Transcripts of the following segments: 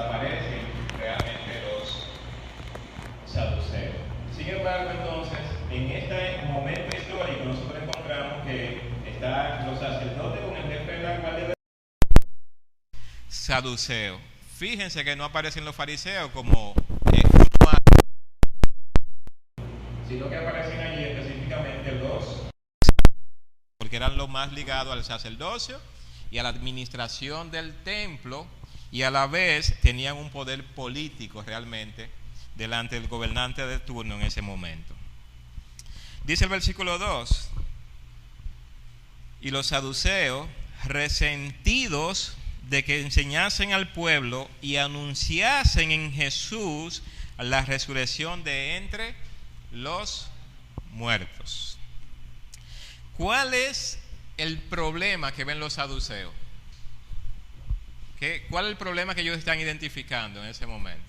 desaparecen realmente los saduceos. Sin embargo, entonces, en este momento histórico nosotros encontramos que están los sacerdotes con el jefe de la guardia saduceo. Fíjense que no aparecen los fariseos como sino que aparecen allí específicamente los, porque eran los más ligados al sacerdocio y a la administración del templo, y a la vez tenían un poder político realmente delante del gobernante de turno en ese momento. Dice el versículo 2: y los saduceos, resentidos de que enseñasen al pueblo y anunciasen en Jesús la resurrección de entre los muertos. ¿Cuál es el problema que ven los saduceos? ¿Cuál es el problema que ellos están identificando en ese momento?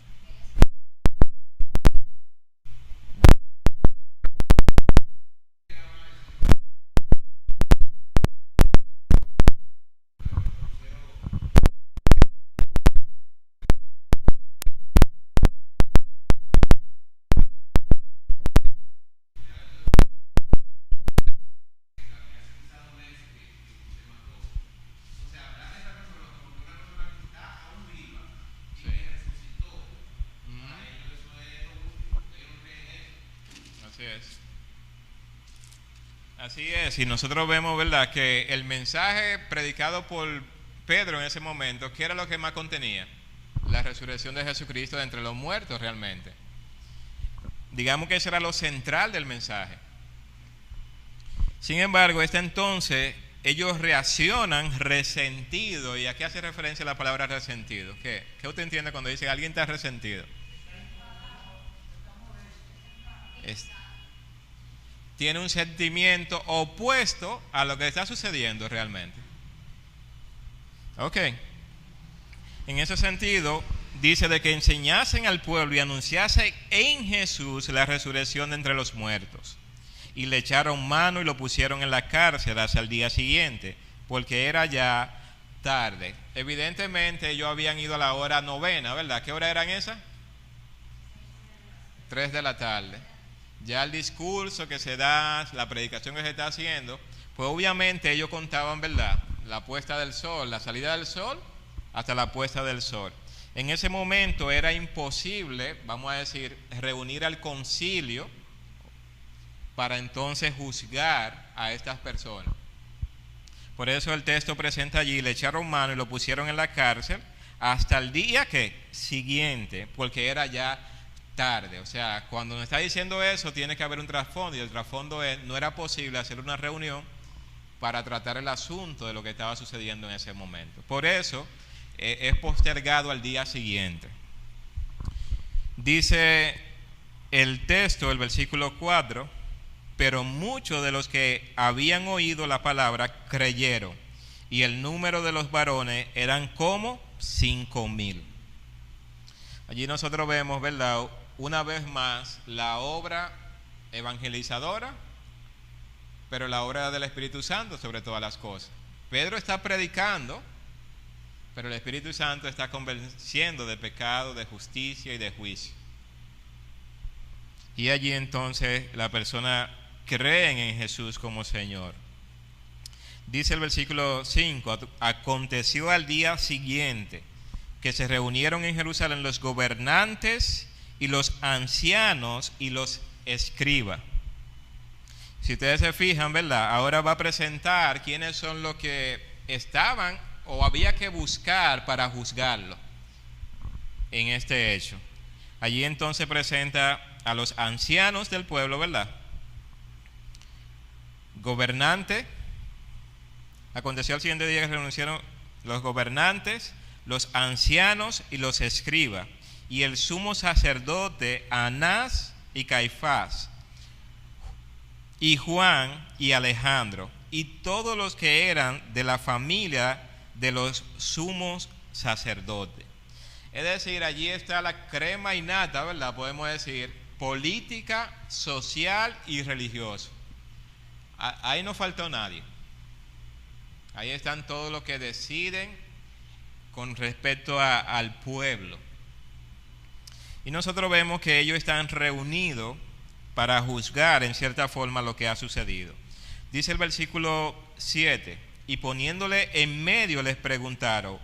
Así es, y nosotros vemos, ¿verdad?, que el mensaje predicado por Pedro en ese momento, ¿qué era lo que más contenía? La resurrección de Jesucristo de entre los muertos realmente. Digamos que eso era lo central del mensaje. Sin embargo, entonces, ellos reaccionan resentidos. ¿Y a qué hace referencia la palabra resentido? ¿Qué usted entiende cuando dice que alguien está resentido? Tiene un sentimiento opuesto a lo que está sucediendo realmente. Ok. En ese sentido, dice de que enseñasen al pueblo y anunciasen en Jesús la resurrección de entre los muertos. Y le echaron mano y lo pusieron en la cárcel hasta el día siguiente, porque era ya tarde. Evidentemente ellos habían ido a la hora novena, ¿verdad? ¿Qué hora eran esas? 3 de la tarde. Ya el discurso que se da, la predicación que se está haciendo, pues obviamente ellos contaban, ¿verdad?, la puesta del sol, la salida del sol hasta la puesta del sol. En ese momento era imposible, vamos a decir, reunir al concilio para entonces juzgar a estas personas. Por eso el texto presenta allí, le echaron mano y lo pusieron en la cárcel hasta el día siguiente, porque era ya tarde. O sea, cuando nos está diciendo eso, tiene que haber un trasfondo, y el trasfondo es: no era posible hacer una reunión para tratar el asunto de lo que estaba sucediendo en ese momento. Por eso es postergado al día siguiente. Dice el texto, el versículo 4: pero muchos de los que habían oído la palabra creyeron, y el número de los varones eran como 5,000. Allí nosotros vemos, ¿verdad?, una vez más la obra evangelizadora, pero la obra del Espíritu Santo sobre todas las cosas. Pedro está predicando, pero el Espíritu Santo está convenciendo de pecado, de justicia y de juicio. Y allí entonces la persona cree en Jesús como Señor. Dice el versículo 5: aconteció al día siguiente que se reunieron en Jerusalén los gobernantes y los ancianos y los escribas. Si ustedes se fijan, ¿verdad?, ahora va a presentar quiénes son los que estaban o había que buscar para juzgarlo en este hecho. Allí entonces presenta a los ancianos del pueblo, ¿verdad? Gobernante. Aconteció al siguiente día que se reunieron los gobernantes, los ancianos y los escribas, y el sumo sacerdote Anás y Caifás, y Juan y Alejandro, y todos los que eran de la familia de los sumos sacerdotes. Es decir, allí está la crema innata, ¿verdad?, podemos decir, política, social y religiosa. Ahí no faltó nadie. Ahí están todos los que deciden con respecto al pueblo. Y nosotros vemos que ellos están reunidos para juzgar en cierta forma lo que ha sucedido. Dice el versículo 7, y poniéndole en medio les preguntaron,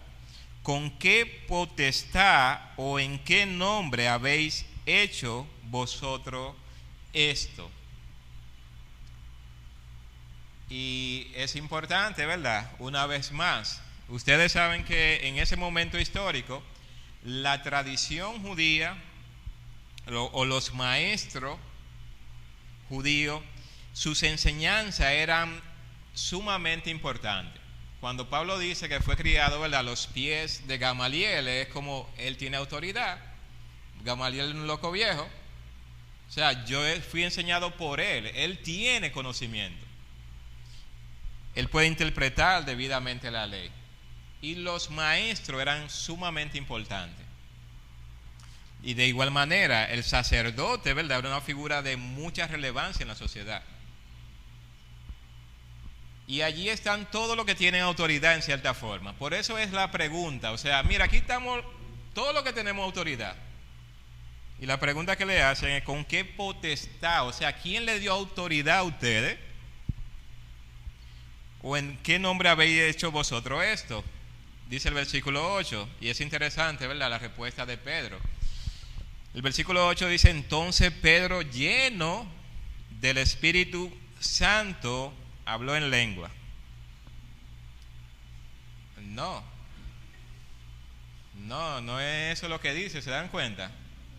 ¿con qué potestad o en qué nombre habéis hecho vosotros esto? Y es importante, ¿verdad? Una vez más, ustedes saben que en ese momento histórico, la tradición judía o los maestros judíos, sus enseñanzas eran sumamente importantes. Cuando Pablo dice que fue criado, ¿verdad?, a los pies de Gamaliel, es como él tiene autoridad. Gamaliel es un loco viejo. O sea, yo fui enseñado por él tiene conocimiento. Él puede interpretar debidamente la ley. Y los maestros eran sumamente importantes. Y de igual manera, el sacerdote, ¿verdad?, era una figura de mucha relevancia en la sociedad. Y allí están todos los que tienen autoridad en cierta forma. Por eso es la pregunta. O sea, mira, aquí estamos todos los que tenemos autoridad. Y la pregunta que le hacen es, ¿con qué potestad? O sea, ¿quién le dio autoridad a ustedes? ¿O en qué nombre habéis hecho vosotros esto? Dice el versículo 8, y es interesante, ¿verdad?, la respuesta de Pedro. El versículo 8 dice, entonces Pedro, lleno del Espíritu Santo, habló en lengua. No es eso lo que dice, ¿se dan cuenta?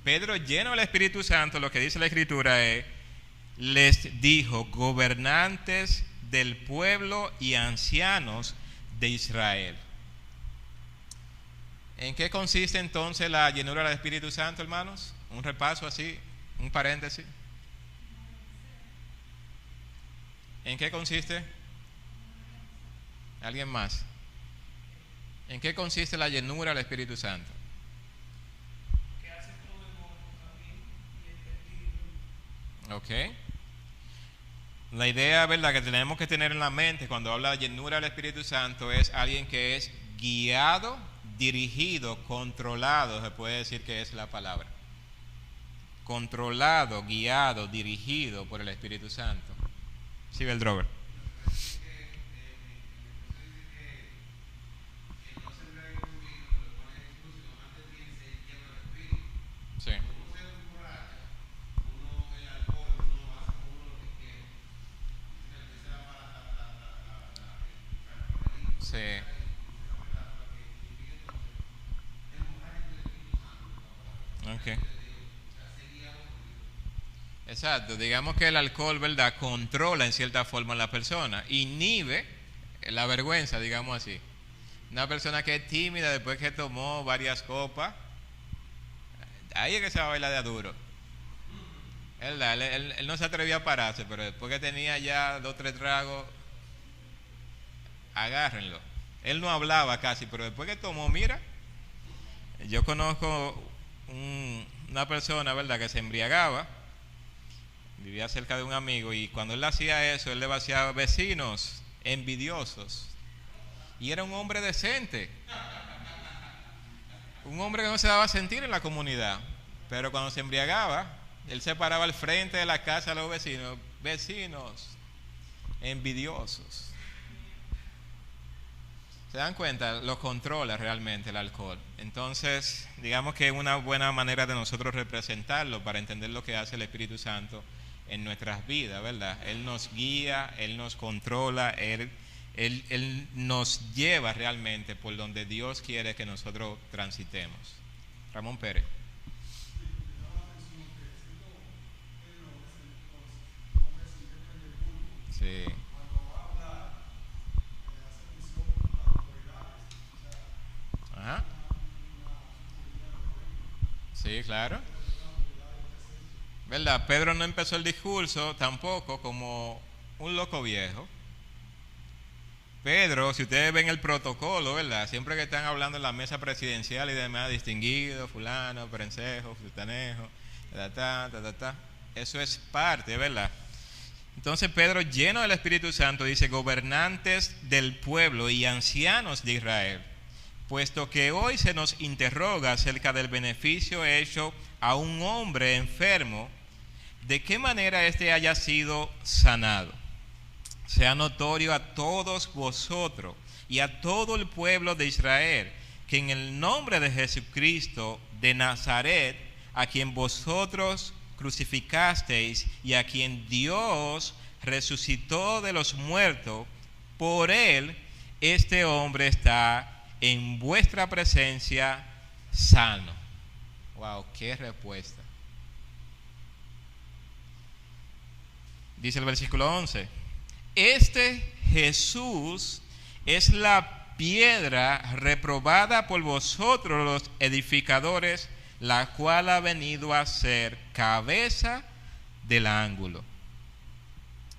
Pedro, lleno del Espíritu Santo, lo que dice la Escritura es, les dijo, gobernantes del pueblo y ancianos de Israel. ¿En qué consiste entonces la llenura del Espíritu Santo, hermanos? Un repaso así, un paréntesis. ¿En qué consiste? ¿Alguien más? ¿En qué consiste la llenura del Espíritu Santo? Que hace todo en orden y entendido. Ok. La idea, ¿verdad?, que tenemos que tener en la mente cuando habla de llenura del Espíritu Santo es alguien que es guiado, dirigido, controlado, se puede decir que es la palabra. Controlado, guiado, dirigido por el Espíritu Santo. Sí, Beldrover. Sí. Sí. Okay. Exacto, digamos que el alcohol, ¿verdad?, controla en cierta forma a la persona, inhibe la vergüenza, digamos así. Una persona que es tímida después que tomó varias copas, ahí es que se va a bailar de a duro. Él no se atrevía a pararse, pero después que tenía ya 2 o 3 tragos, agárrenlo. Él no hablaba casi, pero después que tomó, mira, yo conozco una persona, ¿verdad?, que se embriagaba, vivía cerca de un amigo, y cuando él hacía eso, él le vaciaba vecinos envidiosos. Y era un hombre decente, un hombre que no se daba a sentir en la comunidad, pero cuando se embriagaba, él se paraba al frente de la casa de los vecinos envidiosos. ¿Se dan cuenta? Lo controla realmente el alcohol. Entonces, digamos que es una buena manera de nosotros representarlo para entender lo que hace el Espíritu Santo en nuestras vidas, ¿verdad? Él nos guía, Él nos controla, Él nos lleva realmente por donde Dios quiere que nosotros transitemos. Ramón Pérez. Sí. Ajá. Sí, claro. ¿Verdad? Pedro no empezó el discurso tampoco como un loco viejo. Pedro, si ustedes ven el protocolo, ¿verdad?, siempre que están hablando en la mesa presidencial y demás, distinguido, fulano, perencejo, fultanejo, eso es parte, ¿verdad? Entonces Pedro, lleno del Espíritu Santo, dice, gobernantes del pueblo y ancianos de Israel. puesto que hoy se nos interroga acerca del beneficio hecho a un hombre enfermo, de qué manera éste haya sido sanado. Sea notorio a todos vosotros y a todo el pueblo de Israel, que en el nombre de Jesucristo de Nazaret, a quien vosotros crucificasteis y a quien Dios resucitó de los muertos, por él este hombre está en vuestra presencia sano. Wow, qué respuesta. Dice el versículo 11: Este Jesús es la piedra reprobada por vosotros los edificadores, la cual ha venido a ser cabeza del ángulo.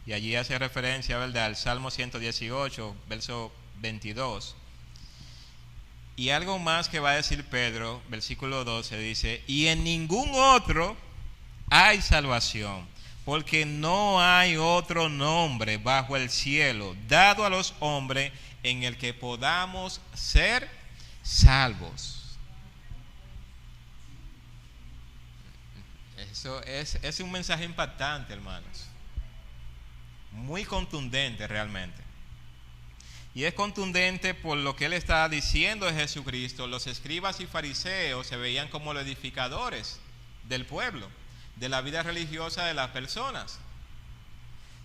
Y allí hace referencia, ¿verdad?, al Salmo 118, verso 22. Y algo más que va a decir Pedro, versículo 12, dice: y en ningún otro hay salvación, porque no hay otro nombre bajo el cielo dado a los hombres en el que podamos ser salvos. Eso es un mensaje impactante, hermanos. Muy contundente realmente. Y es contundente por lo que él está diciendo de Jesucristo. Los escribas y fariseos se veían como los edificadores del pueblo, de la vida religiosa de las personas.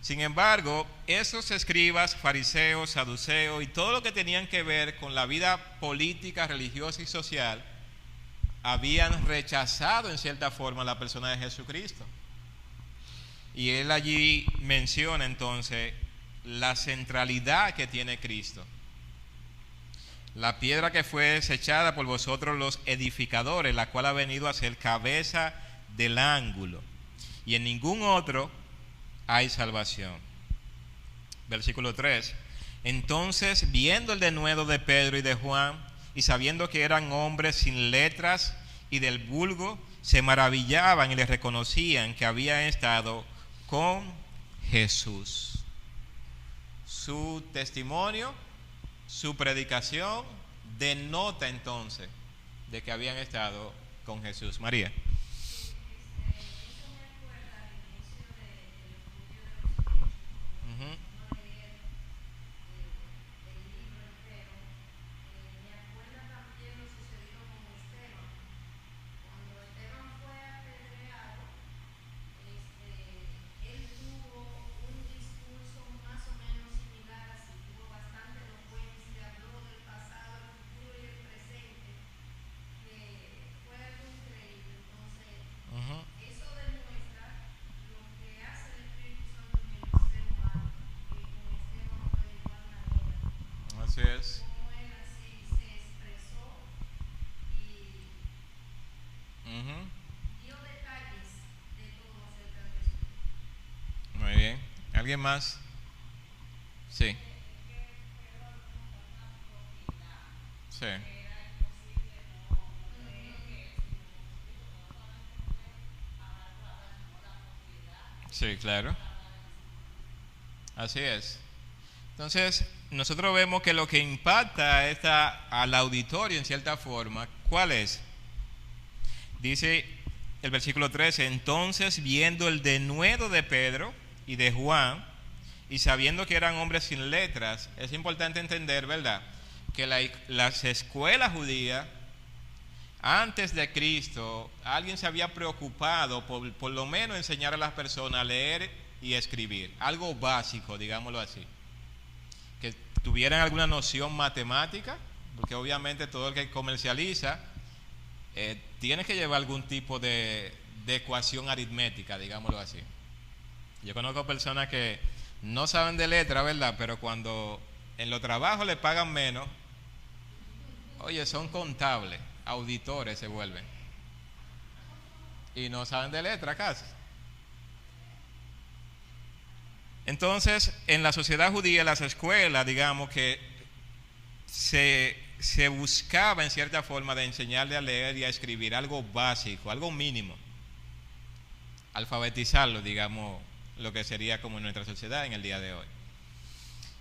Sin embargo, esos escribas, fariseos, saduceos y todo lo que tenían que ver con la vida política, religiosa y social, habían rechazado en cierta forma la persona de Jesucristo. Y él allí menciona entonces la centralidad que tiene Cristo. La piedra que fue desechada por vosotros los edificadores, la cual ha venido a ser cabeza del ángulo. Y en ningún otro hay salvación. Versículo 3. Entonces, viendo el denuedo de Pedro y de Juan, y sabiendo que eran hombres sin letras y del vulgo, se maravillaban y les reconocían que habían estado con Jesús. Su testimonio, su predicación denota entonces de que habían estado con Jesús. María. Así es. Muy bien. ¿Alguien más? Sí. Sí. Sí, claro. Así es. Entonces, nosotros vemos que lo que impacta al auditorio en cierta forma, ¿cuál es? Dice el versículo 13: entonces, viendo el denuedo de Pedro y de Juan, y sabiendo que eran hombres sin letras, es importante entender, ¿verdad?, que las escuelas judías, antes de Cristo, alguien se había preocupado por lo menos enseñar a las personas a leer y escribir, algo básico, digámoslo así, que tuvieran alguna noción matemática, porque obviamente todo el que comercializa tiene que llevar algún tipo de ecuación aritmética, digámoslo así. Yo conozco personas que no saben de letra, ¿verdad?, pero cuando en los trabajos le pagan menos, oye, son contables, auditores se vuelven, y no saben de letra casi. Entonces, en la sociedad judía, en las escuelas, digamos que se buscaba en cierta forma de enseñarle a leer y a escribir algo básico, algo mínimo, alfabetizarlo, digamos, lo que sería como en nuestra sociedad en el día de hoy.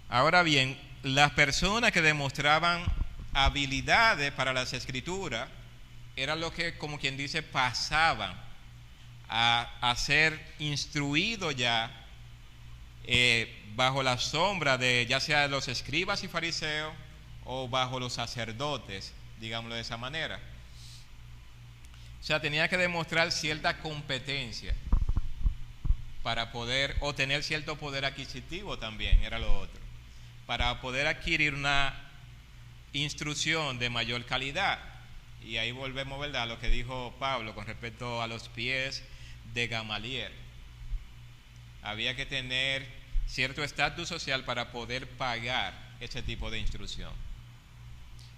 Ahora bien, las personas que demostraban habilidades para las escrituras era lo que, como quien dice, pasaban a ser instruidos ya bajo la sombra de ya sea de los escribas y fariseos o bajo los sacerdotes, digámoslo de esa manera. O sea, tenía que demostrar cierta competencia para poder, o tener cierto poder adquisitivo también, era lo otro, para poder adquirir una instrucción de mayor calidad. Y ahí volvemos, ¿verdad?, a lo que dijo Pablo con respecto a los pies de Gamaliel. Había que tener cierto estatus social para poder pagar ese tipo de instrucción,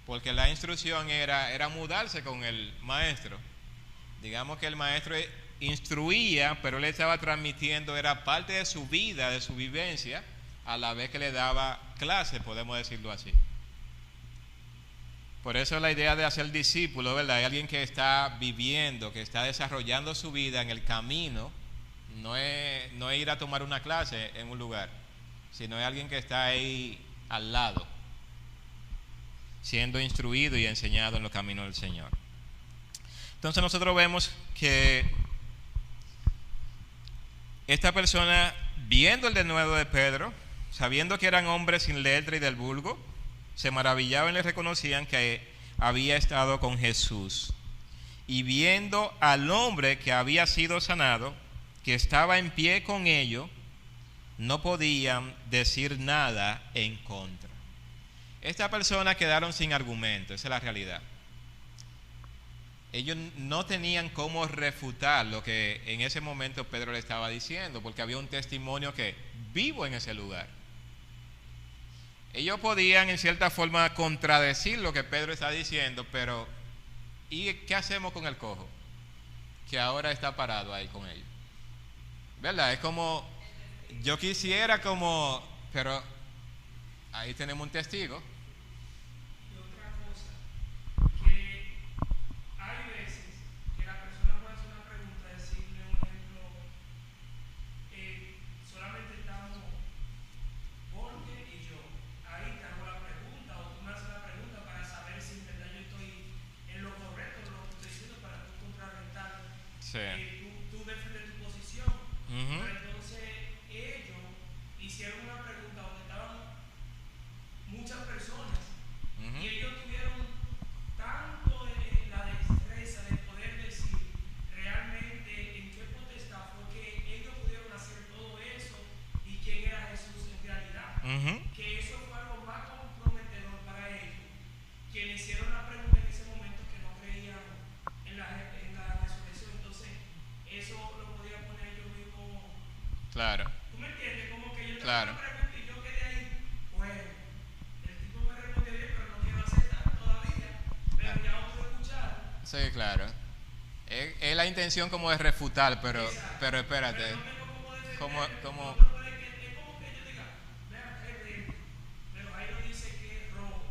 porque la instrucción era mudarse con el maestro. Digamos que el maestro instruía, pero él estaba transmitiendo, era parte de su vida, de su vivencia, a la vez que le daba clase, podemos decirlo así. Por eso la idea de hacer discípulo, ¿verdad? Hay alguien que está viviendo, que está desarrollando su vida en el camino. No es ir a tomar una clase en un lugar, sino es alguien que está ahí al lado, siendo instruido y enseñado en los caminos del Señor. Entonces nosotros vemos que esta persona, viendo el denuedo de Pedro, sabiendo que eran hombres sin letra y del vulgo, se maravillaban y le reconocían que había estado con Jesús. Y viendo al hombre que había sido sanado, que estaba en pie con ellos, no podían decir nada en contra. Estas personas quedaron sin argumento, esa es la realidad. Ellos no tenían cómo refutar lo que en ese momento Pedro le estaba diciendo, porque había un testimonio que vivo en ese lugar. Ellos podían en cierta forma contradecir lo que Pedro está diciendo, pero ¿y qué hacemos con el cojo? Que ahora está parado ahí con ellos. ¿Verdad? Es como, yo quisiera pero ahí tenemos un testigo. Y otra cosa, que hay veces que la persona puede hacer una pregunta, decirle un ejemplo, solamente estamos Jorge y yo. Ahí te hago la pregunta, o tú me haces la pregunta para saber si en verdad yo estoy en lo correcto, en lo que estoy diciendo, para tú contrarrestar, Sí. tú defender tu posición. Pero entonces ellos hicieron una pregunta donde estaban muchas personas y ellos tuvieron tanto la destreza de poder decir realmente en qué potestad fue que ellos pudieron hacer todo eso y quién era Jesús en realidad, que eso fue algo más comprometedor para ellos, quienes hicieron la pregunta en ese momento, que no creían en la resurrección. Entonces eso lo podía poner ellos mismos. Claro. ¿Tú me entiendes? Como que yo te Claro. una pregunta y yo quedé ahí, bueno, el tipo me respondió bien, pero no quiero aceptar todavía, pero ya otro escucharon. Sí, claro. Es la intención como de refutar, pero espérate. Pero no tengo cómo defenderlo. ¿Cómo? Es como que yo diga, vean, es verde, pero ahí no dice que es rojo.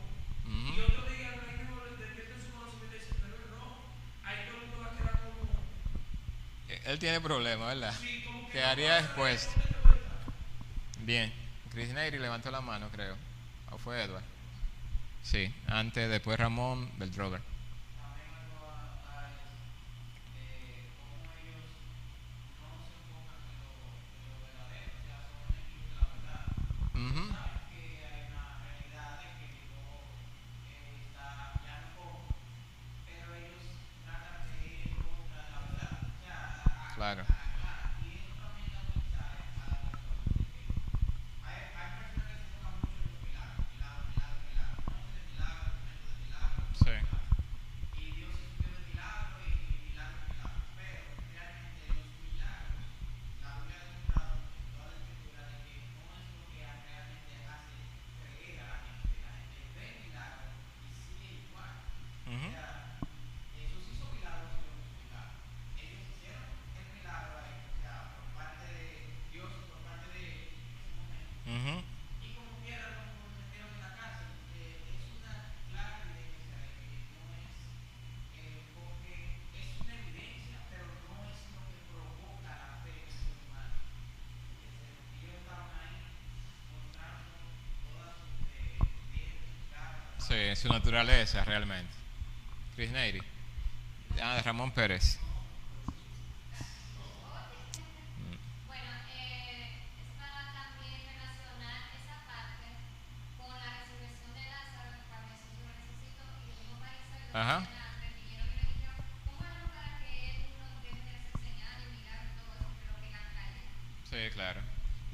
Y otro diga, no hay mismo despierta en su conocimiento y dice, pero es rojo. Ahí todo el mundo va a quedar como. Él tiene problemas, ¿verdad? Sí, como que Quedaría no puedo expuesto. saber dónde te voy a estar. Bien. Chris Neyri levantó la mano, creo. ¿O fue Edward? Sí, antes, después Ramón Beltrover. También algo a cómo ellos no se enfocan en lo verdadero, o sea, son enemigos de la verdad. Saben que hay una realidad de que no está ya no como, pero ellos tratan de ir en contra de la verdad. O sea, Claro. y eso también da un mensaje a las personas de que hay personas que se enfocan mucho en los milagros, milagros, no de milagros, momento de milagros. Sí. Y Dios es un Dios de milagros y milagros, pero realmente los milagros, la Biblia ha demostrado en toda la escritura de que no es lo que realmente hace creer a la gente. La gente ve milagros y sigue igual. O sea, Jesús hizo milagros y lo multiplicaron. Ellos hicieron el milagro Sí, su naturaleza realmente. Chris Neyri. Ramón Pérez. Bueno, es para también relacionar esa parte con la resurrección de Lázaro, cuando Jesús lo resucitó y los mismos fariseos lo Ajá. vinieron y le dijeron, ¿cómo es para que él nos deje de hacer señales y milagros y todo eso, pero que la calle? Sí, claro.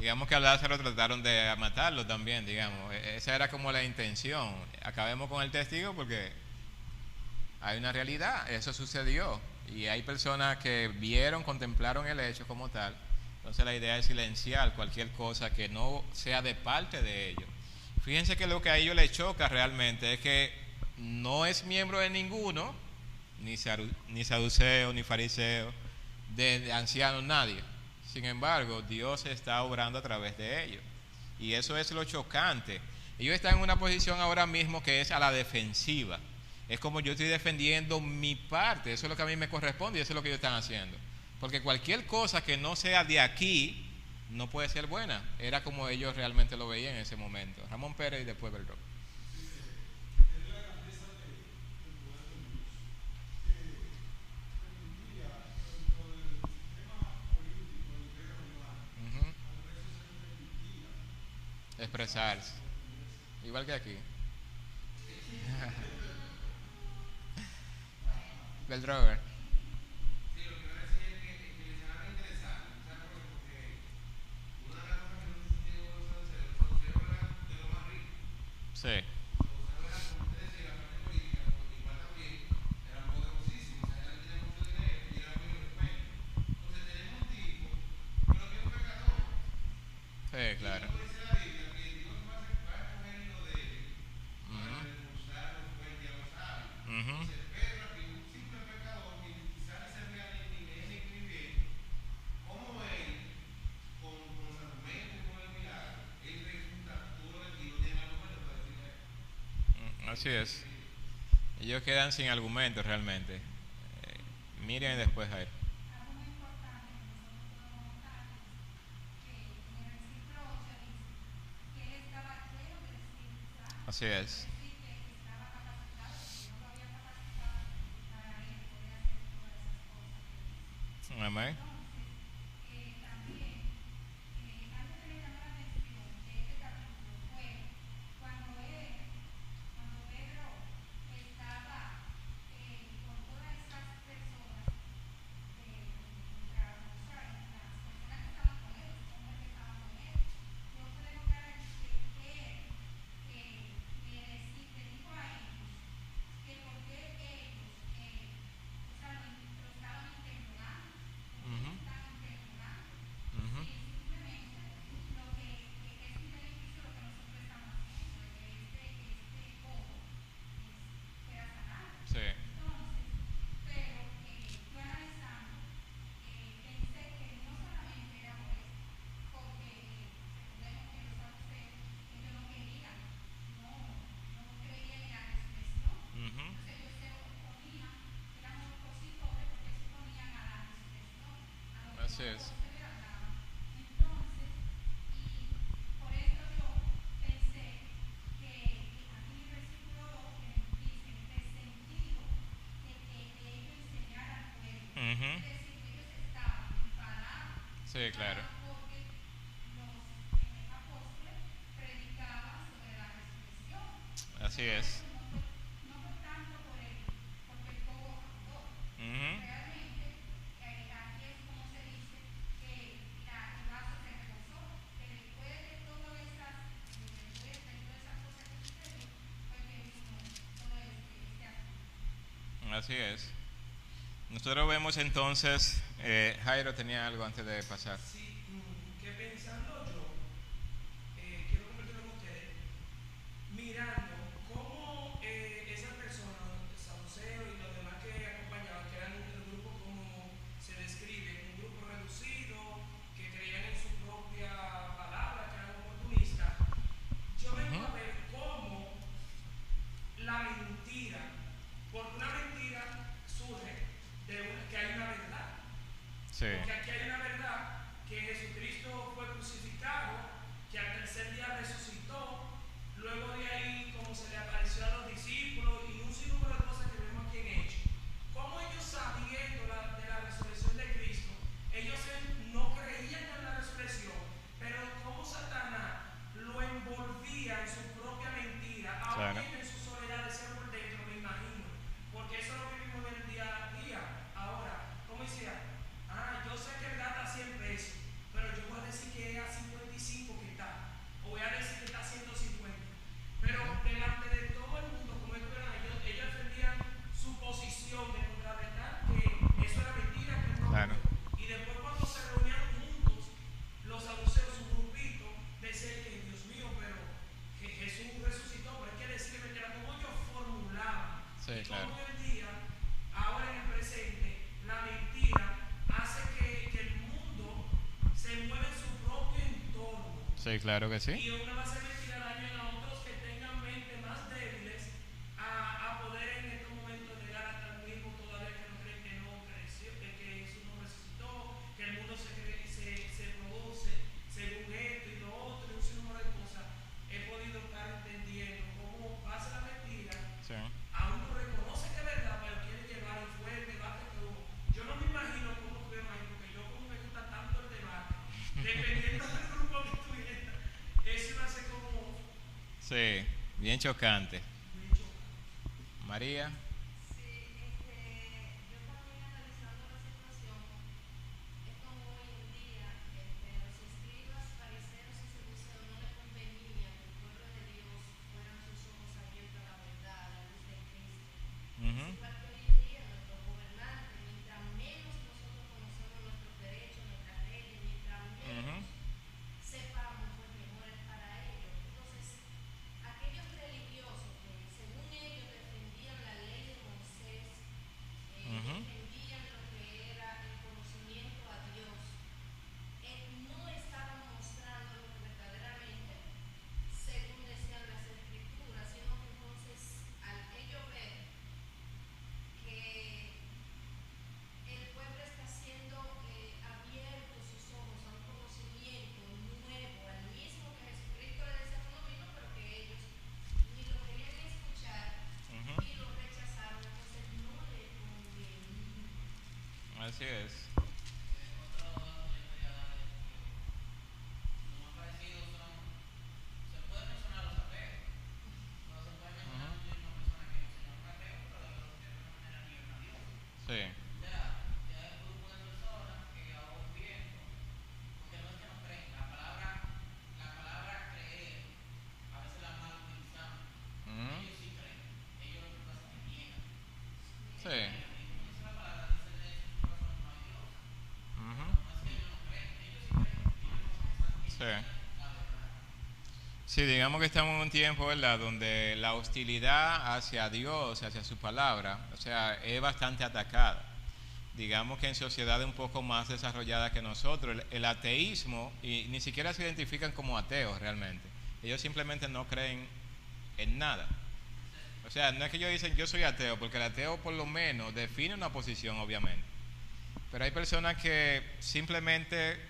Digamos que a Lázaro trataron de matarlo también, digamos. Esa era como la intención. Acabemos con el testigo porque hay una realidad, eso sucedió. Y hay personas que vieron, contemplaron el hecho como tal. Entonces la idea es silenciar cualquier cosa que no sea de parte de ellos. Fíjense que lo que a ellos les choca realmente es que no es miembro de ninguno, ni saduceo, ni fariseo, de ancianos, nadie. Sin embargo, Dios está obrando a través de ellos. Y eso es lo chocante. Ellos están en una posición ahora mismo que es a la defensiva. Es como yo estoy defendiendo mi parte, eso es lo que a mí me corresponde y eso es lo que ellos están haciendo. Porque cualquier cosa que no sea de aquí no puede ser buena. Era como ellos realmente lo veían en ese momento. Ramón Pérez y después Beltrán. Expresarse. Igual que aquí. Beltrover. Sí, lo que iba a decir es que mencionaba interesante, ¿sabes por qué? Porque una de las cosas que no sucedió con los saduceos era de lo más rico. Sí. Los saduceos eran, como usted decía, la parte política, porque igual también eran poderosísimos, o sea, ellos tenían mucho dinero y eran muy respeto. Entonces tenemos un tipo, pero que es un pecador. Sí, claro. Y como dice la Biblia, que Dios va a escoger lo de él para expulsar a los fuertes y a los sabios. Entonces, Pedro, que es un simple pecador, que quizás ni sabía ni leer ni escribir, como él, con los argumentos y con el milagro, él refuta todo lo que no tiene argumento para decirle a él. Así es. Ellos quedan sin argumentos realmente. Miren después a él. Algo muy importante que nosotros podemos notar es que en el versículo 8 dice que él estaba lleno del Espíritu Santo, Así es es. decir, que estaba capacitado, que no lo había capacitado para él poder hacer todas esas cosas que dice. Amén. Entonces, también, algo que me llamó la atención de este capítulo fue cuando Pedro estaba con todas esas personas, las personas que estaban con él, los hombres que estaban con él, yo pude notar que él le dijo a ellos que por qué ellos, o sea, lo estaban interrogando, porque lo estaban interrogando. Ujú. Sí, simplemente lo que es un beneficio lo que nosotros estamos haciendo, de que este cojo sea sanado. Sí. Entonces, pero yo analizando, pensé que no solamente era por eso, porque recordemos que los saduceos, ellos no creían en la resurrección. Ujú. Entonces ellos se oponían, eran opositores porque se oponían a la resurrección, a lo que Así los es. apóstoles hablaban. Entonces, y por eso yo pensé que aquí en el versículo 2 que dice resentido de que ellos enseñaran al pueblo. Ujú. Es decir, que ellos estaban enfadados Sí, claro. porque los apóstoles predicaban sobre la resurrección. Así es. No fue tanto porque el cojo andó. Ujú. Realmente, aquí es como se dice que el vaso se rebosó, que después de todas esas cosas que sucedió, fue que vino todo este asunto. Así es. Nosotros vemos entonces, Jairo tenía algo antes de pasar. Sí, que pensando yo, quiero compartirlo con ustedes, mirando cómo esas personas, saduceos y los demás que acompañaban, que eran un grupo como se describe, un grupo reducido, que creían en su propia palabra, que eran oportunistas, yo vengo a ver cómo la mentira, porque una mentira surge que hay una verdad. Sí. Porque aquí hay una verdad, que Jesucristo fue crucificado, que al tercer día resucitó, luego de ahí, como se le apareció a los Sí, claro que sí. Y una va a hacer mentir daño a otros que tengan mente más débiles a poder en estos momentos llegar hasta el mismo todavía que no creen que no creció, que Jesús no resucitó, que el mundo se produce según esto y lo otro, y un sinnúmero de cosas. He podido estar entendiendo cómo pasa la mentira. Sí. Aún no reconoce que es verdad, pero quiere llevar y fue el debate que hubo. Yo no me imagino cómo estuvieron ahí, porque yo como me gusta tanto el debate, dependiendo del grupo que estuviera, eso iba a ser como Sí, bien chocante. mucho. María. Sí, yo también analizando la situación, es como hoy en día, los escribas, fariseos y saduceos no le convenía que el pueblo de Dios fueran sus ojos abiertos a la verdad, a la luz de Cristo. Ujú. Igual que hoy en día, nuestros gobernantes, mientras menos nosotros conocemos nuestros derechos, nuestras leyes, mientras menos sepamos, pues mejor es para ellos. Entonces, aquellos religiosos que según ellos defendían la ley de Moisés, defendían lo que era el conocimiento a Dios, no estaban mostrando lo que verdaderamente, según decían las escrituras, sino que entonces al ellos ver que el pueblo está siendo abierto sus ojos a un conocimiento nuevo, al mismo que Jesucristo le decía cuando vino, pero que ellos ni lo querían escuchar y lo rechazaron, entonces no le convenía. Así es. Otro dato que yo quería dar es que lo más parecido son, se puede mencionar los ateos, pero se puede mencionar muchísimas personas que no se llaman ateos, pero de alguna manera niegan a Dios. Sí. O sea, ya hay un grupo de personas que aún viendo, porque no es que no creen, la palabra creer, a veces la mal utilizamos. Ellos sí creen, ellos lo que pasa es que niegan. Sí. Y como dice la palabra, dice de sus corazones no hay Dios. Ujú. No es que ellos no creen, ellos sí creen, ellos no están Sí. la verdad. Sí, digamos que estamos en un tiempo, ¿verdad?, donde la hostilidad hacia Dios, hacia su palabra, o sea, es bastante atacada. Digamos que en sociedades un poco más desarrolladas que nosotros, el ateísmo, y ni siquiera se identifican como ateos realmente. Ellos simplemente no creen en nada. O sea, no es que ellos dicen yo soy ateo, porque el ateo por lo menos define una posición, obviamente. Pero hay personas que simplemente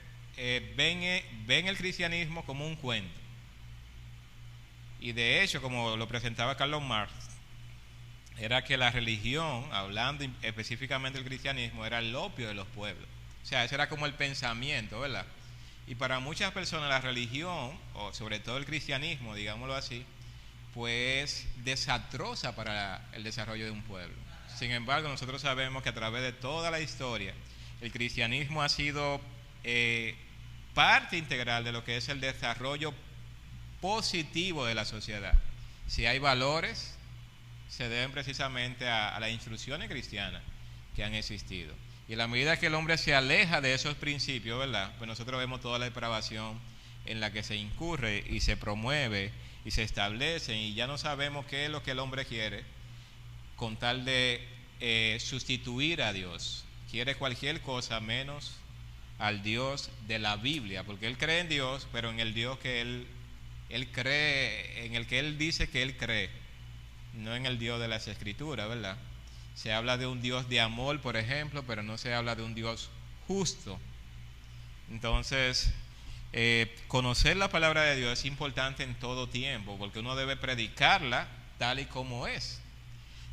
ven el cristianismo como un cuento. Y de hecho, como lo presentaba Carlos Marx, era que la religión, hablando específicamente del cristianismo, era el opio de los pueblos. O sea, ese era como el pensamiento, ¿verdad? Y para muchas personas la religión, o sobre todo el cristianismo, digámoslo así, pues desastrosa para el desarrollo de un pueblo. Sin embargo, nosotros sabemos que a través de toda la historia, el cristianismo ha sido parte integral de lo que es el desarrollo positivo de la sociedad. Si hay valores, se deben precisamente a las instrucciones cristianas que han existido. Y a la medida que el hombre se aleja de esos principios, ¿verdad?, pues nosotros vemos toda la depravación en la que se incurre y se promueve y se establece, y ya no sabemos qué es lo que el hombre quiere con tal de sustituir a Dios. Quiere cualquier cosa menos al Dios de la Biblia, porque él cree en Dios, pero en el Dios que él cree, en el que él dice que él cree, no en el Dios de las Escrituras, ¿verdad? Se habla de un Dios de amor, por ejemplo, pero no se habla de un Dios justo. Entonces, conocer la palabra de Dios es importante en todo tiempo, porque uno debe predicarla tal y como es.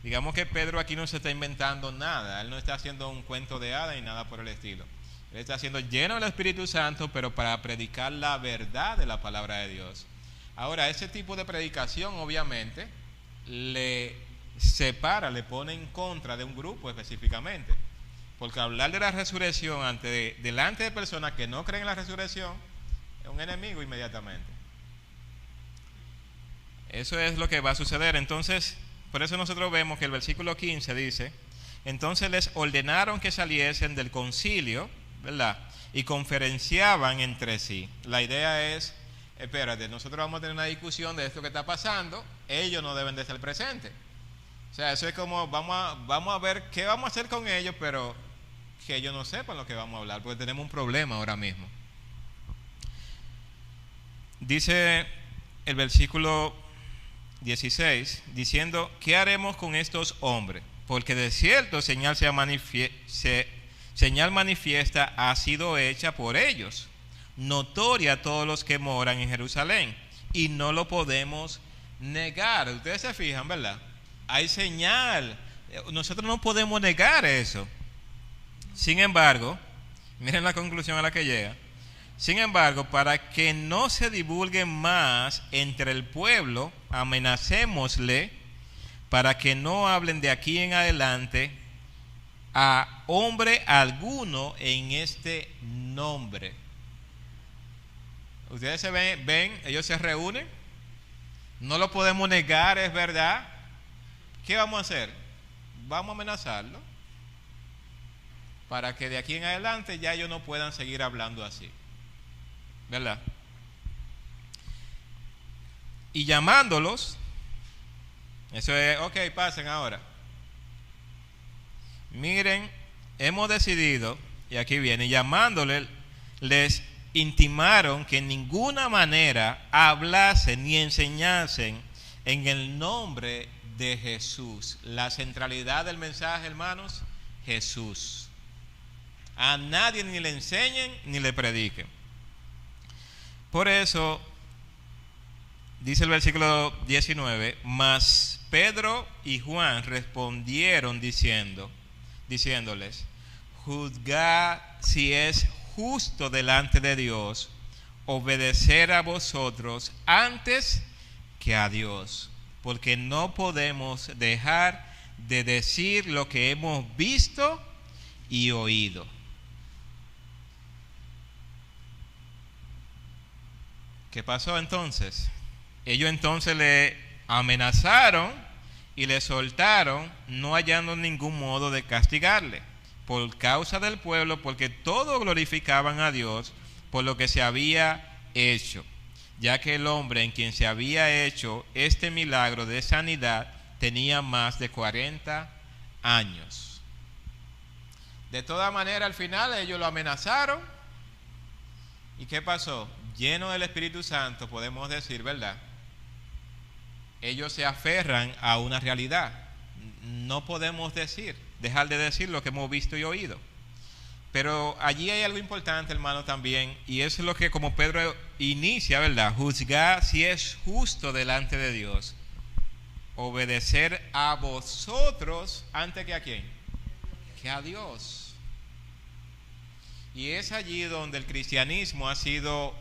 Digamos que Pedro aquí no se está inventando nada, él no está haciendo un cuento de hadas ni nada por el estilo. Él está siendo lleno del Espíritu Santo, pero para predicar la verdad de la palabra de Dios. Ahora, ese tipo de predicación obviamente le separa, le pone en contra de un grupo específicamente. Porque hablar de la resurrección delante de personas que no creen en la resurrección es un enemigo inmediatamente. Eso es lo que va a suceder. Entonces, por eso nosotros vemos que el versículo 15 dice: entonces les ordenaron que saliesen del concilio, ¿verdad?, y conferenciaban entre sí. La idea es, espérate, nosotros vamos a tener una discusión de esto que está pasando, ellos no deben de estar presentes. O sea, eso es como, vamos a ver qué vamos a hacer con ellos, pero que ellos no sepan lo que vamos a hablar, porque tenemos un problema ahora mismo. dice el versículo 16, diciendo: ¿qué haremos con estos hombres? Porque de cierto señal manifiesta ha sido hecha por ellos, notoria a todos los que moran en Jerusalén, y no lo podemos negar. Ustedes se fijan, ¿verdad? Hay señal. Nosotros no podemos negar eso. Sin embargo, miren la conclusión a la que llega. Sin embargo, para que no se divulgue más entre el pueblo, amenacémosle para que no hablen de aquí en adelante a hombre alguno en este nombre. Ustedes se ven, ellos se reúnen, no lo podemos negar, es verdad. ¿Qué vamos a hacer? Vamos a amenazarlo para que de aquí en adelante ya ellos no puedan seguir hablando así, ¿verdad? Y llamándolos, eso es, ok, pasen ahora. Miren, hemos decidido, y aquí viene, llamándoles, les intimaron que en ninguna manera hablasen ni enseñasen en el nombre de Jesús. La centralidad del mensaje, hermanos, Jesús. A nadie ni le enseñen ni le prediquen. Por eso dice el versículo 19: mas Pedro y Juan respondieron diciéndoles: juzgad si es justo delante de Dios obedecer a vosotros antes que a Dios, porque no podemos dejar de decir lo que hemos visto y oído. ¿Qué pasó entonces? Ellos entonces le amenazaron y le soltaron, no hallando ningún modo de castigarle, por causa del pueblo, porque todos glorificaban a Dios por lo que se había hecho, ya que el hombre en quien se había hecho este milagro de sanidad tenía más de 40 años. De toda manera, al final ellos lo amenazaron. ¿Y qué pasó? Lleno del Espíritu Santo, podemos decir, ¿verdad? Ellos se aferran a una realidad. No podemos dejar de decir lo que hemos visto y oído. Pero allí hay algo importante, hermano, también, y eso es lo que como Pedro inicia, ¿verdad? Juzgar si es justo delante de Dios. Obedecer a vosotros antes que a quién, que a Dios. Y es allí donde el cristianismo ha sido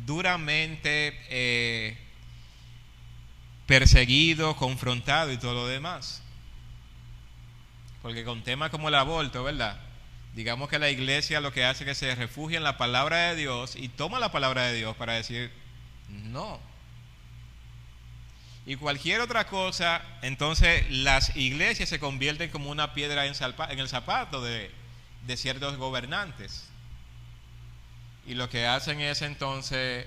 duramente perseguido, confrontado y todo lo demás. Porque con temas como el aborto, ¿verdad? Digamos que la iglesia lo que hace es que se refugia en la palabra de Dios y toma la palabra de Dios para decir no. Y cualquier otra cosa, entonces las iglesias se convierten como una piedra en el zapato de ciertos gobernantes. Y lo que hacen es entonces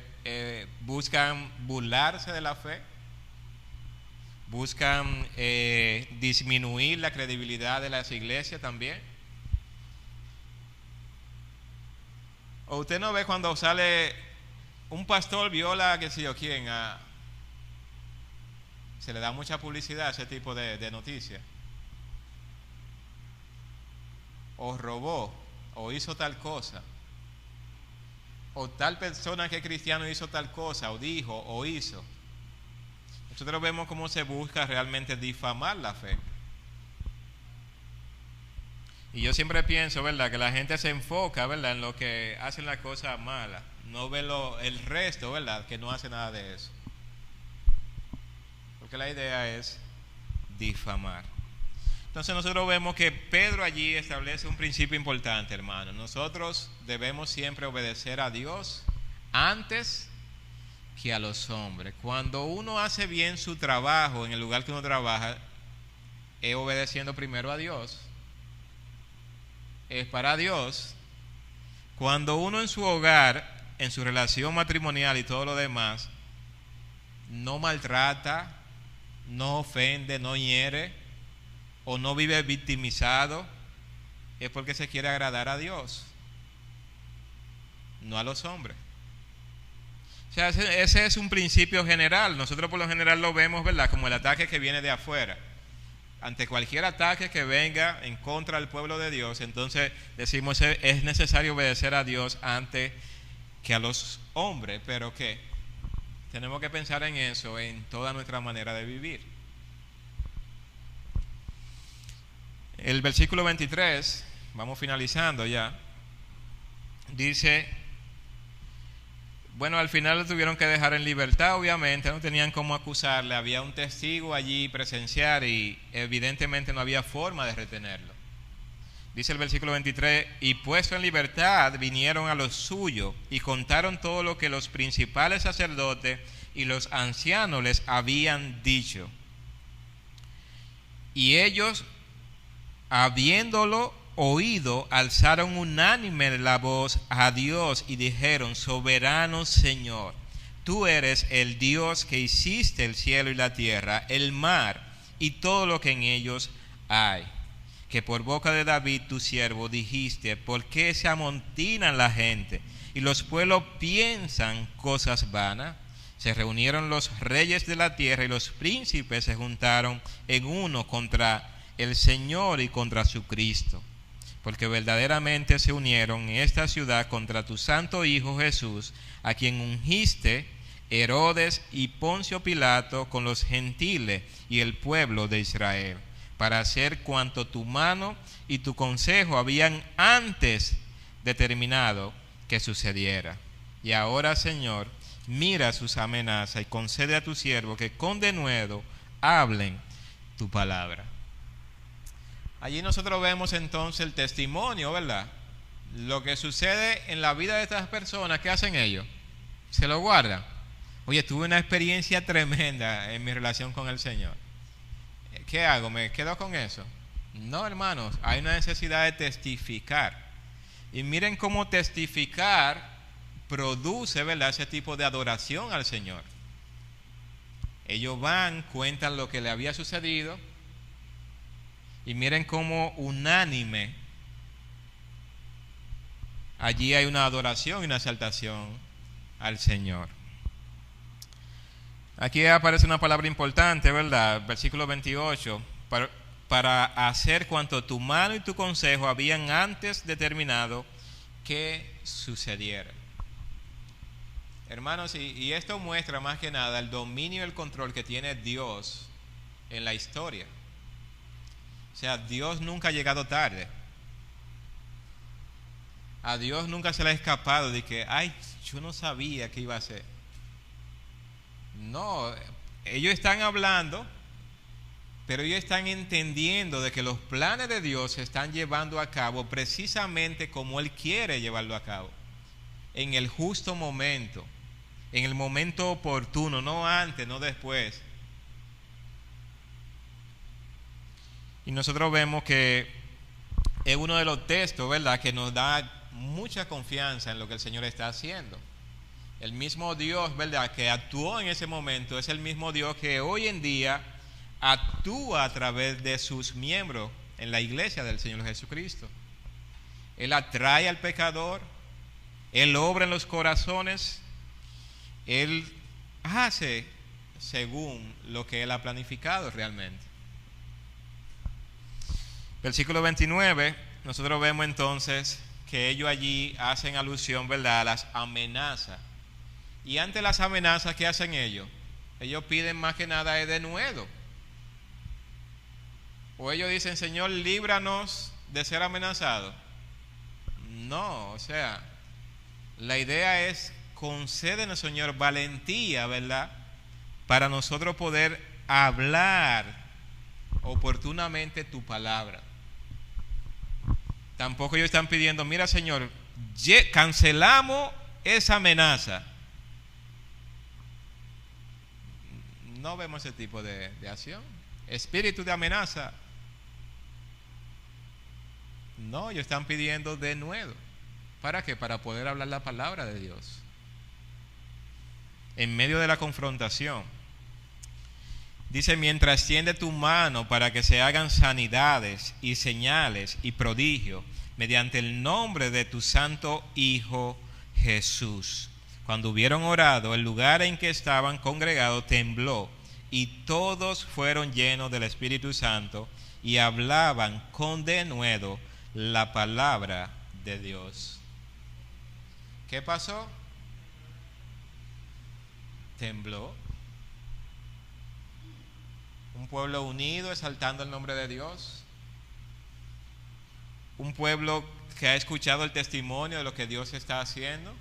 buscan burlarse de la fe, buscan disminuir la credibilidad de las iglesias también. O usted no ve cuando sale un pastor viola, qué sé yo quién, se le da mucha publicidad a ese tipo de noticias. O robó, o hizo tal cosa, o tal persona que es cristiano hizo tal cosa, o dijo, o hizo. Nosotros vemos cómo se busca realmente difamar la fe. Y yo siempre pienso, ¿verdad?, que la gente se enfoca, ¿verdad?, en lo que hacen las cosas malas. No ve el resto, ¿verdad?, que no hace nada de eso. Porque la idea es difamar. Entonces nosotros vemos que Pedro allí establece un principio importante, hermano. Nosotros debemos siempre obedecer a Dios antes que a los hombres. Cuando uno hace bien su trabajo en el lugar que uno trabaja, es obedeciendo primero a Dios. Es para Dios. Cuando uno en su hogar, en su relación matrimonial y todo lo demás, no maltrata, no ofende, no hiere, o no vive victimizado, es porque se quiere agradar a Dios, no a los hombres. O sea, ese es un principio general. Nosotros por lo general lo vemos, ¿verdad?, como el ataque que viene de afuera. Ante cualquier ataque que venga en contra del pueblo de Dios, entonces decimos es necesario obedecer a Dios antes que a los hombres. Pero ¿qué? Tenemos que pensar en eso en toda nuestra manera de vivir. El versículo 23, vamos finalizando ya, dice, bueno, al final lo tuvieron que dejar en libertad, obviamente, no tenían cómo acusarle, había un testigo allí presenciar y evidentemente no había forma de retenerlo. Dice el versículo 23, y puesto en libertad vinieron a los suyos y contaron todo lo que los principales sacerdotes y los ancianos les habían dicho. Y ellos, habiéndolo oído, alzaron unánime la voz a Dios y dijeron, soberano Señor, tú eres el Dios que hiciste el cielo y la tierra, el mar y todo lo que en ellos hay, que por boca de David tu siervo dijiste, ¿por qué se amontinan la gente y los pueblos piensan cosas vanas? Se reunieron los reyes de la tierra y los príncipes se juntaron en uno contra el Señor y contra su Cristo, porque verdaderamente se unieron en esta ciudad contra tu santo Hijo Jesús, a quien ungiste Herodes y Poncio Pilato con los gentiles y el pueblo de Israel, para hacer cuanto tu mano y tu consejo habían antes determinado que sucediera. Y ahora, Señor, mira sus amenazas y concede a tu siervo que con denuedo hablen tu palabra. Allí nosotros vemos entonces el testimonio, ¿verdad? Lo que sucede en la vida de estas personas, ¿qué hacen ellos? Se lo guardan. Oye, tuve una experiencia tremenda en mi relación con el Señor. ¿Qué hago? ¿Me quedo con eso? No, hermanos, hay una necesidad de testificar. Y miren cómo testificar produce, ¿verdad?, ese tipo de adoración al Señor. Ellos van, cuentan lo que le había sucedido, y miren cómo unánime allí hay una adoración y una exaltación al Señor. Aquí aparece una palabra importante, ¿verdad? Versículo 28, para hacer cuanto tu mano y tu consejo habían antes determinado que sucediera. Hermanos, y esto muestra más que nada el dominio y el control que tiene Dios en la historia. O sea, Dios nunca ha llegado tarde. A Dios nunca se le ha escapado de que, ay, yo no sabía qué iba a hacer. No, ellos están hablando, pero ellos están entendiendo de que los planes de Dios se están llevando a cabo precisamente como Él quiere llevarlo a cabo. En el justo momento, en el momento oportuno, no antes, no después. Y nosotros vemos que es uno de los textos, ¿verdad?, que nos da mucha confianza en lo que el Señor está haciendo. El mismo Dios, ¿verdad?, que actuó en ese momento, es el mismo Dios que hoy en día actúa a través de sus miembros en la iglesia del Señor Jesucristo. Él atrae al pecador, Él obra en los corazones, Él hace según lo que Él ha planificado realmente. Versículo 29, nosotros vemos entonces que ellos allí hacen alusión, ¿verdad?, a las amenazas. Y ante las amenazas, ¿qué hacen ellos? Ellos piden más que nada de denuedo. O ellos dicen, Señor, líbranos de ser amenazados. No, o sea, la idea es, concédenos, Señor, valentía, ¿verdad?, para nosotros poder hablar oportunamente tu palabra. Tampoco ellos están pidiendo, mira, Señor, cancelamos esa amenaza. No vemos ese tipo de acción. Espíritu de amenaza. No, ellos están pidiendo denuedo. ¿Para qué? Para poder hablar la palabra de Dios en medio de la confrontación. Dice, mientras extiende tu mano para que se hagan sanidades y señales y prodigios mediante el nombre de tu santo Hijo Jesús. Cuando hubieron orado, el lugar en que estaban congregados tembló, y todos fueron llenos del Espíritu Santo y hablaban con denuedo la palabra de Dios. ¿Qué pasó? Tembló. Un pueblo unido exaltando el nombre de Dios. Un pueblo que ha escuchado el testimonio de lo que Dios está haciendo.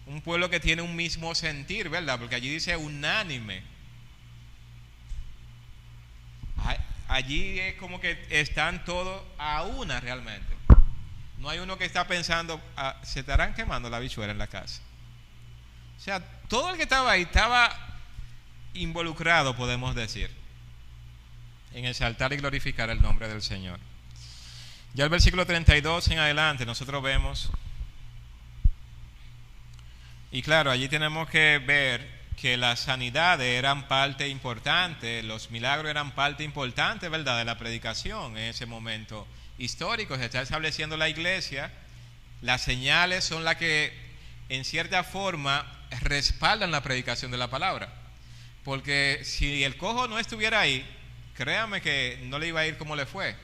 Un pueblo que tiene un mismo sentir, ¿verdad? Porque allí dice unánime. Allí es como que están todos a una realmente. No hay uno que está pensando, se estarán quemando la habichuela en la casa. O sea, todo el que estaba ahí estaba involucrado, podemos decir, en exaltar y glorificar el nombre del Señor. Ya el versículo 32 en adelante nosotros vemos, y claro, allí tenemos que ver que las sanidades eran parte importante, los milagros eran parte importante, ¿verdad?, de la predicación en ese momento histórico. Se está estableciendo la iglesia, las señales son las que en cierta forma respaldan la predicación de la palabra, porque si el cojo no estuviera ahí, créame que no le iba a ir como le fue.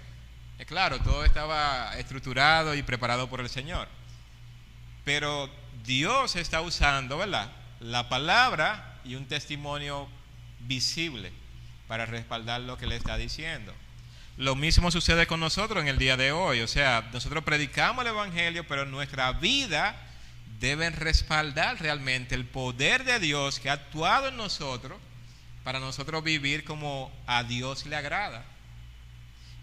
Claro, todo estaba estructurado y preparado por el Señor, pero Dios está usando, ¿verdad?, la palabra y un testimonio visible para respaldar lo que le está diciendo. Lo mismo sucede con nosotros en el día de hoy. O sea, nosotros predicamos el Evangelio, pero nuestra vida debe respaldar realmente el poder de Dios que ha actuado en nosotros para nosotros vivir como a Dios le agrada.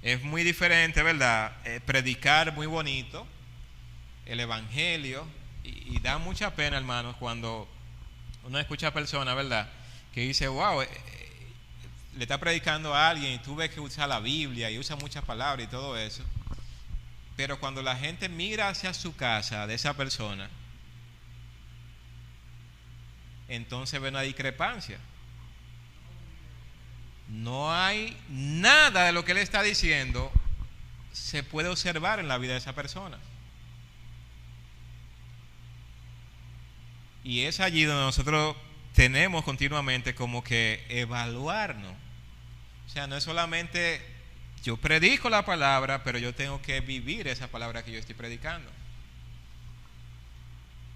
Es muy diferente, ¿verdad?, predicar muy bonito el Evangelio, y da mucha pena, hermanos, cuando uno escucha a personas, ¿verdad?, que dice, wow, le está predicando a alguien y tú ves que usa la Biblia y usa muchas palabras y todo eso, pero cuando la gente mira hacia su casa de esa persona, entonces ve una discrepancia. No hay nada de lo que él está diciendo se puede observar en la vida de esa persona. Y es allí donde nosotros tenemos continuamente como que evaluarnos. O sea, no es solamente yo predico la palabra, pero yo tengo que vivir esa palabra que yo estoy predicando.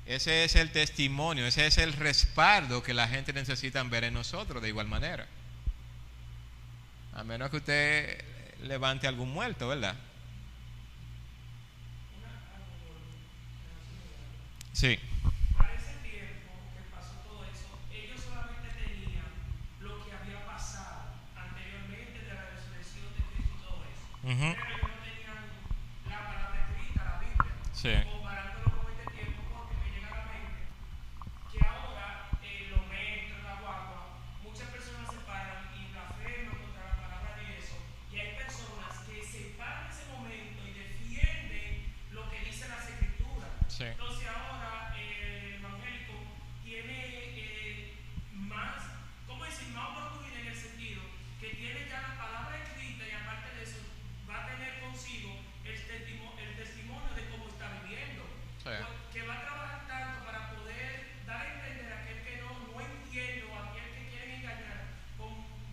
Ese es el testimonio, ese es el respaldo que la gente necesita ver en nosotros de igual manera. A menos que usted levante algún muerto, ¿verdad? Sí. Para ese tiempo que pasó todo eso, ellos solamente tenían lo que había pasado anteriormente de la resurrección de Cristo y todo eso. Uh-huh. Pero ellos no tenían la palabra escrita, la Biblia. Sí. Comparándolo con este tiempo, porque me llega a la mente que ahora los metros, la guagua, muchas personas se paran y blasfeman contra la palabra de eso. Y hay personas que se paran en ese momento y defienden lo que dice las Escrituras. Sí. Entonces ahora el evangélico tiene más, ¿cómo decir?, más oportunidad en el sentido que tiene ya la palabra escrita, y aparte de eso va a tener consigo el testimonio de cómo está viviendo. Sí. Que va a trabajar tanto para poder dar a entender a aquel que no entiende, o a aquel que quieren engañar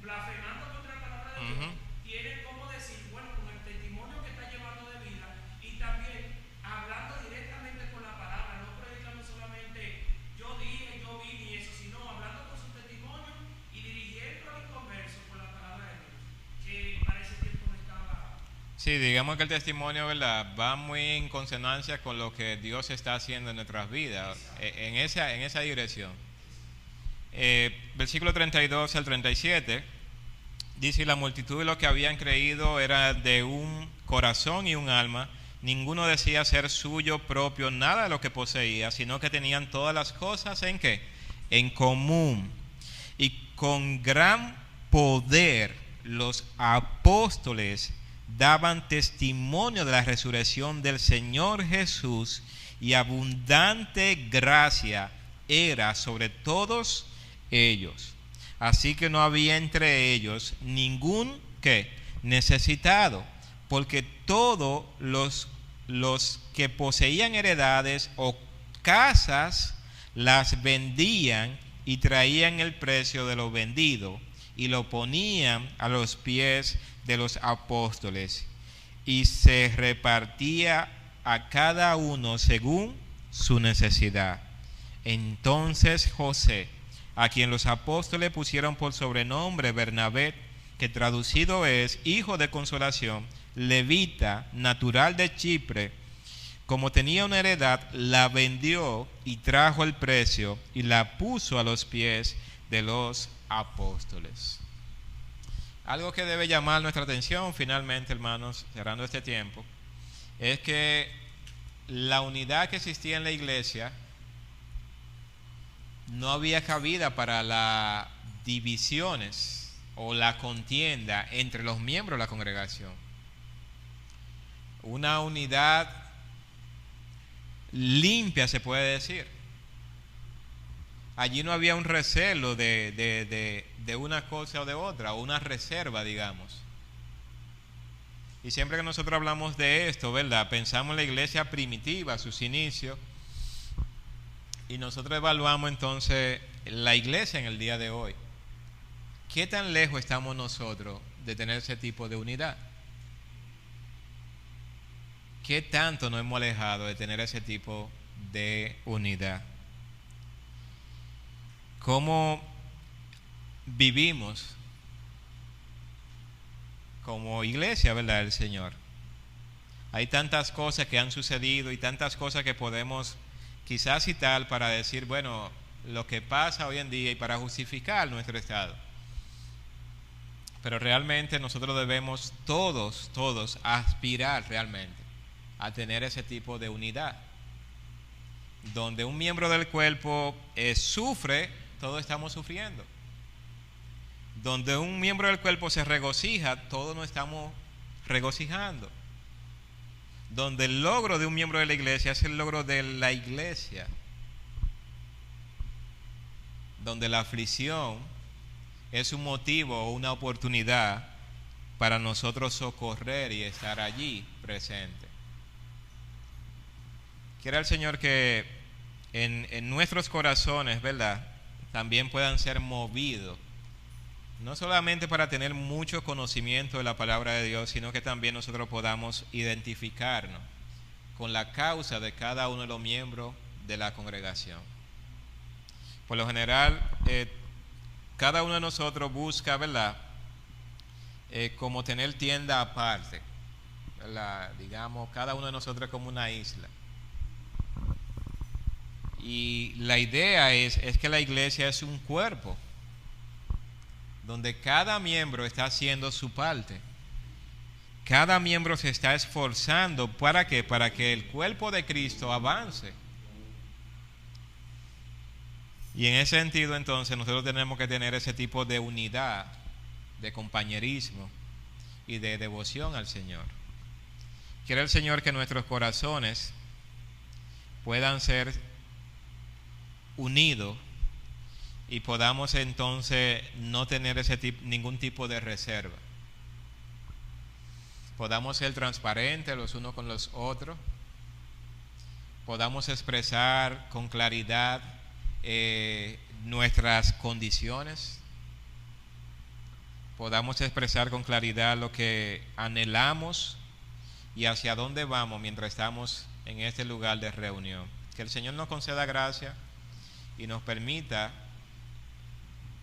blasfemando contra la palabra de Dios. Uh-huh. Tiene como decir, bueno, con el testimonio que está llevando de vida, y también hablando directamente con la palabra, no predicando solamente yo dije, yo vi y eso, sino hablando con su testimonio y dirigiendo al inconverso con la palabra de Dios, que para ese tiempo no estaba. Sí, digamos que el testimonio, ¿verdad?, va muy en consonancia con lo que Dios está haciendo en nuestras vidas, en esa dirección. Versículo 32 al 37 dice: la multitud de los que habían creído era de un corazón y un alma, ninguno decía ser suyo propio nada de lo que poseía, sino que tenían todas las cosas ¿en qué? En común. Y con gran poder los apóstoles daban testimonio de la resurrección del Señor Jesús, y abundante gracia era sobre todos ellos. Así que no había entre ellos ningún ¿qué? Necesitado, porque todos los que poseían heredades o casas las vendían y traían el precio de lo vendido y lo ponían a los pies de los apóstoles, y se repartía a cada uno según su necesidad. Entonces José, a quien los apóstoles pusieron por sobrenombre Bernabé, que traducido es hijo de consolación, levita, natural de Chipre, como tenía una heredad, la vendió y trajo el precio y la puso a los pies de los apóstoles. Algo que debe llamar nuestra atención finalmente, hermanos, cerrando este tiempo, es que la unidad que existía en la iglesia no había cabida para las divisiones o la contienda entre los miembros de la congregación. Una unidad limpia, se puede decir. Allí no había un recelo de una cosa o de otra, o una reserva, digamos. Y siempre que nosotros hablamos de esto, ¿verdad?, pensamos en la iglesia primitiva, sus inicios, y nosotros evaluamos entonces la iglesia en el día de hoy. ¿Qué tan lejos estamos nosotros de tener ese tipo de unidad? ¿Qué tanto nos hemos alejado de tener ese tipo de unidad? ¿Cómo vivimos como iglesia, verdad, del Señor? Hay tantas cosas que han sucedido y tantas cosas que podemos quizás citar para decir, bueno, lo que pasa hoy en día y para justificar nuestro estado. Pero realmente nosotros debemos todos aspirar realmente a tener ese tipo de unidad, donde un miembro del cuerpo sufre, todos estamos sufriendo. Donde un miembro del cuerpo se regocija, todos nos estamos regocijando. Donde el logro de un miembro de la iglesia es el logro de la iglesia. Donde la aflicción es un motivo o una oportunidad para nosotros socorrer y estar allí presente. Quiera el Señor que en nuestros corazones, ¿verdad?, también puedan ser movidos, no solamente para tener mucho conocimiento de la palabra de Dios, sino que también nosotros podamos identificarnos con la causa de cada uno de los miembros de la congregación. Por lo general, cada uno de nosotros busca, ¿verdad?, como tener tienda aparte, ¿verdad? Digamos, cada uno de nosotros es como una isla. Y la idea es que la iglesia es un cuerpo, donde cada miembro está haciendo su parte. Cada miembro se está esforzando, ¿para qué? Para que el cuerpo de Cristo avance. Y en ese sentido, entonces, nosotros tenemos que tener ese tipo de unidad, de compañerismo y de devoción al Señor. Quiere el Señor que nuestros corazones puedan ser unidos y podamos entonces no tener ningún tipo de reserva. Podamos ser transparentes los unos con los otros. Podamos expresar con claridad nuestras condiciones. Podamos expresar con claridad lo que anhelamos y hacia dónde vamos mientras estamos en este lugar de reunión. Que el Señor nos conceda gracia y nos permita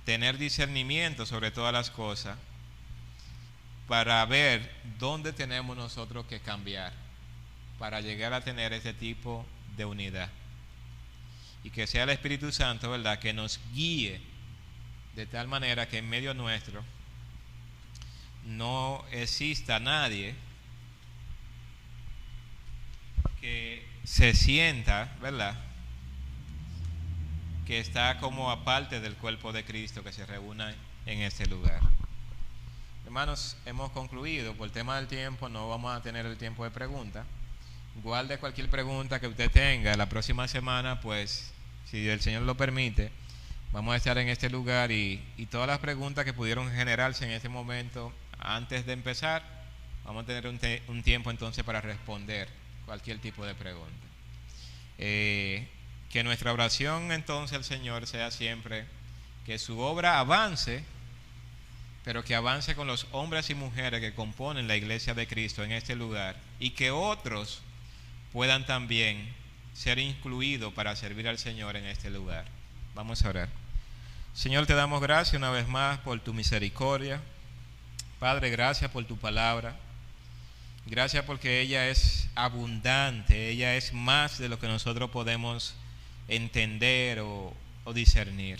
tener discernimiento sobre todas las cosas para ver dónde tenemos nosotros que cambiar para llegar a tener ese tipo de unidad. Y que sea el Espíritu Santo, ¿verdad?, que nos guíe de tal manera que en medio nuestro no exista nadie que se sienta, ¿verdad?, que está como aparte del cuerpo de Cristo que se reúna en este lugar. Hermanos, hemos concluido. Por el tema del tiempo no vamos a tener el tiempo de preguntas. Guarde cualquier pregunta que usted tenga. La próxima semana, pues, si el Señor lo permite, vamos a estar en este lugar y todas las preguntas que pudieron generarse en este momento antes de empezar, vamos a tener un tiempo entonces para responder cualquier tipo de pregunta. Que nuestra oración entonces al Señor sea siempre que su obra avance, pero que avance con los hombres y mujeres que componen la iglesia de Cristo en este lugar, y que otros puedan también ser incluidos para servir al Señor en este lugar. Vamos a orar. Señor, te damos gracias una vez más por tu misericordia. Padre, gracias por tu palabra. Gracias porque ella es abundante, ella es más de lo que nosotros podemos entender o discernir.